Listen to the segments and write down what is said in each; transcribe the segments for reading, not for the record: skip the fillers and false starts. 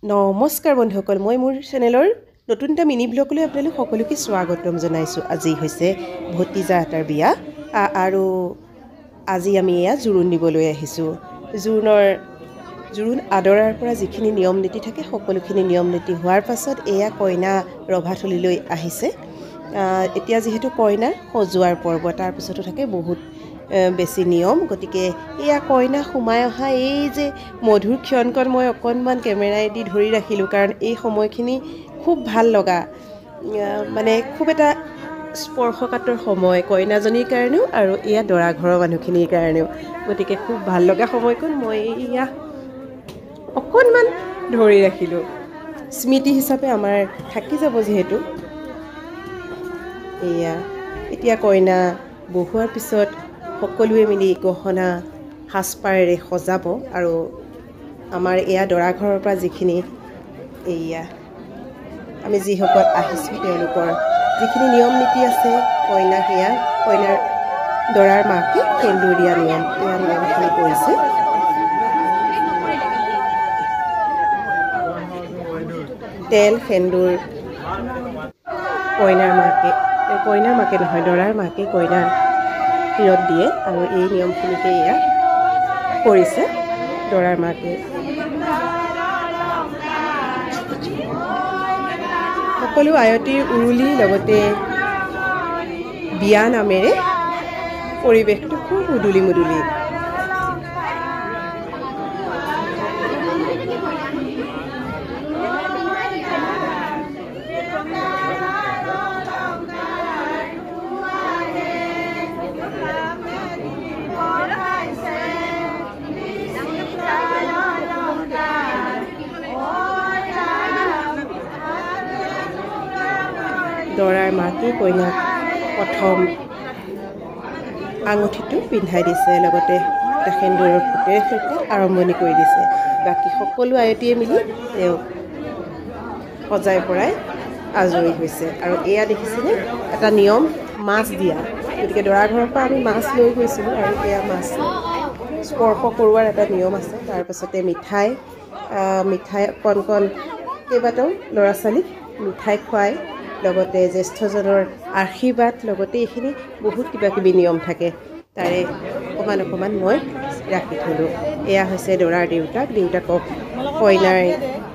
নমস্কাৰ বন্ধুসকল, মই মোৰ চেনেলৰ নতুন এটা মিনি ব্লগলৈ আপোনালোক সকলোকে স্বাগতম জনাইছোঁ। আজি হৈছে ভতিজা এটাৰ বিয়া আৰু আজি আমি এয়া জোৰোণ দিবলৈ আহিছোঁ। জোৰোণ আদৰাৰ পৰা যিখিনি নিয়ম নীতি থাকে সকলোখিনি নিয়ম নীতি হোৱাৰ পাছত এয়া কইনা ৰভাথলীলৈ আহিছে। এতিয়া যিহেতু কইনাৰ সজোৱাৰ পৰ্ব, তাৰপিছতো থাকে বহুত বেছি নিয়ম। গতিকে এয়া কইনা সোমাই অহা এই যে মধুৰ ক্ষণকণ মই অকণমান কেমেৰাইদি ধৰি ৰাখিলোঁ, কাৰণ এই সময়খিনি খুব ভাল লগা, মানে খুব এটা স্পৰ্শকাতৰ সময় কইনাজনীৰ কাৰণেও আৰু এয়া দৰা ঘৰৰ মানুহখিনিৰ কাৰণেও। গতিকে খুব ভাল লগা সময়কণ মই এয়া অকণমান ধৰি ৰাখিলোঁ, স্মৃতি হিচাপে আমাৰ থাকি যাব যিহেতু। এয়া এতিয়া কইনা বহোৱাৰ পিছত সকলোৱে মিলি গহনা সাজপাৰেৰে সজাব আৰু আমাৰ এয়া দৰা ঘৰৰ পৰা যিখিনি এয়া আমি যিসকল আহিছোঁ তেওঁলোকৰ যিখিনি নিয়ম নীতি আছে, কইনাৰ দৰাৰ মাকে সেন্দুৰ দিয়া নিয়মখিনি কৰিছে। তেল সেন্দুৰ কইনাৰ মাকে নহয়, দৰাৰ মাকে কইনাৰ শিৰত দিয়ে আৰু এই নিয়মখিনিকে এয়া কৰিছে দৰাৰ মাকে। সকলো আয়তীৰ উৰুলি, লগতে বিয়া নামেৰে পৰিৱেশটো খুব উদুলি মুদুলি। দৰাৰ মাকে কইনাক প্ৰথম আঙুঠিটো পিন্ধাই দিছে, লগতে এটা সেন্দুৰৰ ফুটেৰে সৈতে আৰম্ভণি কৰি দিছে। বাকী সকলো আয়তীয়ে মিলি তেওঁক সজাই পৰাই আজৰি হৈছে। আৰু এয়া দেখিছেনে এটা নিয়ম, মাছ দিয়া। গতিকে দৰা ঘৰৰ পৰা আমি মাছ লৈ গৈছিলোঁ আৰু এয়া মাছ স্পৰ্শ কৰোৱাৰ এটা নিয়ম আছে। তাৰপাছতে মিঠাই কণ কেইবাটাও ল'ৰা ছোৱালীক মিঠাই খুৱাই, লগতে জ্যেষ্ঠজনৰ আশীৰ্বাদ, লগতে এইখিনি বহুত কিবাকিবি নিয়ম থাকে। তাৰে অকণমান মই ৰাখি থলোঁ। এয়া হৈছে দৰাৰ দেউতাকক কইনাৰ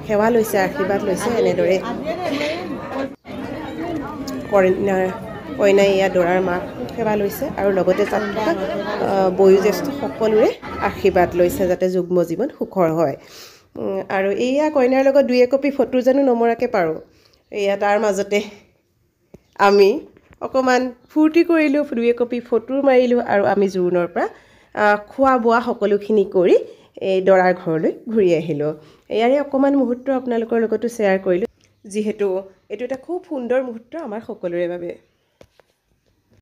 সেৱা লৈছে, আশীৰ্বাদ লৈছে। এনেদৰে কইনাই এয়া দৰাৰ মাক সেৱা লৈছে আৰু লগতে তাত থকা বয়োজ্যেষ্ঠ সকলোৰে আশীৰ্বাদ লৈছে, যাতে যুগ্ম জীৱন সুখৰ হয়। আৰু এয়া কইনাৰ লগত 2 একপি ফটো জানো নমৰাকৈ পাৰোঁ। এয়া তাৰ মাজতে আমি অকণমান ফূৰ্তি কৰিলোঁ, 2 একপি ফটো মাৰিলোঁ আৰু আমি জোৰোণৰ পৰা খোৱা বোৱা সকলোখিনি কৰি এই দৰাৰ ঘৰলৈ ঘূৰি আহিলোঁ। ইয়াৰে অকণমান মুহূৰ্ত আপোনালোকৰ লগতো শ্বেয়াৰ কৰিলোঁ, যিহেতু এইটো এটা খুব সুন্দৰ মুহূৰ্ত আমাৰ সকলোৰে বাবে।